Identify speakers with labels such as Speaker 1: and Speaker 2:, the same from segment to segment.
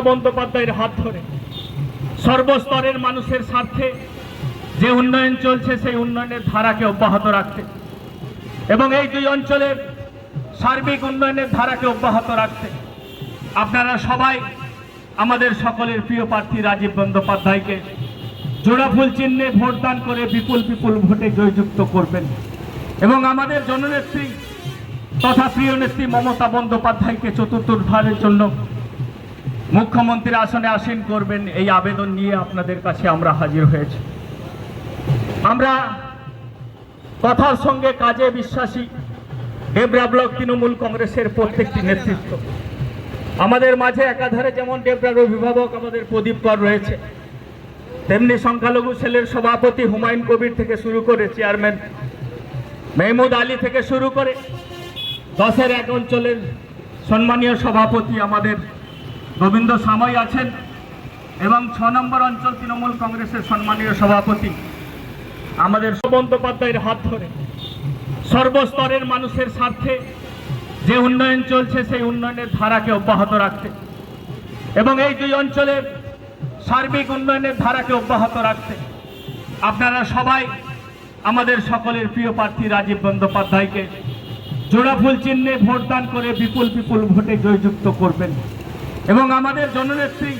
Speaker 1: বন্দ্যোপাধ্যায়ের হাত ধরে সর্বস্তরের মানুষের স্বার্থে যে উন্নয়ন চলছে সেই উন্নয়নের ধারাকে অব্যাহত রাখতে এবং এই দুই অঞ্চলের সার্বিক উন্নয়নের ধারাকে অব্যাহত রাখতে আপনারা সবাই আমাদের সকলের প্রিয় প্রার্থী রাজীব বন্দ্যোপাধ্যায়কে জোড়াফুল চিহ্নে ভোটদান করে বিপুল বিপুল ভোটে জয়যুক্ত করবেন এবং আমাদের জননেত্রী তথা প্রিয় নেত্রী মমতা বন্দ্যোপাধ্যায়কে চতুর্থবারের জন্য মুখ্যমন্ত্রীর আসনে আসীন করবেন এই আবেদন নিয়ে আপনাদের কাছে আমরা হাজির হয়েছি। আমরা কথার সঙ্গে কাজে বিশ্বাসী ডেবরা ব্লক তৃণমূল কংগ্রেসের প্রত্যেকটি নেতৃত্ব। আমাদের মাঝে একাধারে যেমন ডেবরার অভিভাবক আমাদের প্রদীপ কর রয়েছে, তেমনি সংখ্যালঘু সেলের সভাপতি হুমায়ুন কবির থেকে শুরু করে চেয়ারম্যান মেহমুদ আলী থেকে শুরু করে 10-এর 1 অঞ্চলের সম্মানীয় সভাপতি আমাদের গোবিন্দ সাময় আছেন এবং 6 নম্বর অঞ্চল তৃণমূল কংগ্রেসের সম্মানীয় সভাপতি আমাদের বন্দ্যোপাধ্যায়ের হাত ধরে সর্বস্তরের মানুষের স্বার্থে যে উন্নয়ন চলছে সেই উন্নয়নের ধারাকে অব্যাহত রাখতে এবং এই দুই অঞ্চলের সার্বিক উন্নয়নের ধারাকে অব্যাহত রাখতে আপনারা সবাই আমাদের সকলের প্রিয় প্রার্থী রাজীব বন্দ্যোপাধ্যায়কে জোড়াফুল চিহ্নে ভোটদান করে বিপুল বিপুল ভোটে জয়যুক্ত করবেন এবং আমাদের জননেত্রী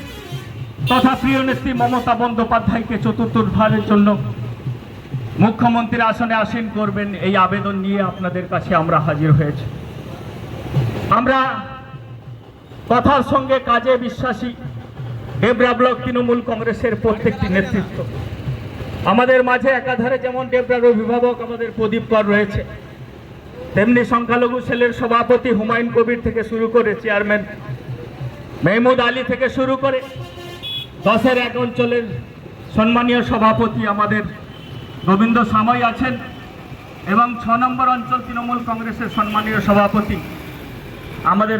Speaker 1: তথা প্রিয় নেত্রী মমতা বন্দ্যোপাধ্যায়কে চতুর্থবারের জন্য মুখ্যমন্ত্রীর আসনে আসীন করবেন এই আবেদন নিয়ে আপনাদের কাছে আমরা হাজির হয়েছি। আমরা কথার সঙ্গে কাজে বিশ্বাসী ডেবরা ব্লক তৃণমূল কংগ্রেসের প্রত্যেকটি নেতৃত্ব। আমাদের মাঝে একাধারে যেমন ডেবরার অভিভাবক আমাদের প্রদীপ কর রয়েছে, তেমনি সংখ্যালঘু সেলের সভাপতি হুমায়ুন কবির থেকে শুরু করে চেয়ারম্যান মেহমুদ আলী থেকে শুরু করে 10-এর 1 অঞ্চলের সম্মানীয় সভাপতি আমাদের গোবিন্দ সাময় আছেন এবং 6 নম্বর অঞ্চল তৃণমূল কংগ্রেসের সম্মানীয় সভাপতি আমাদের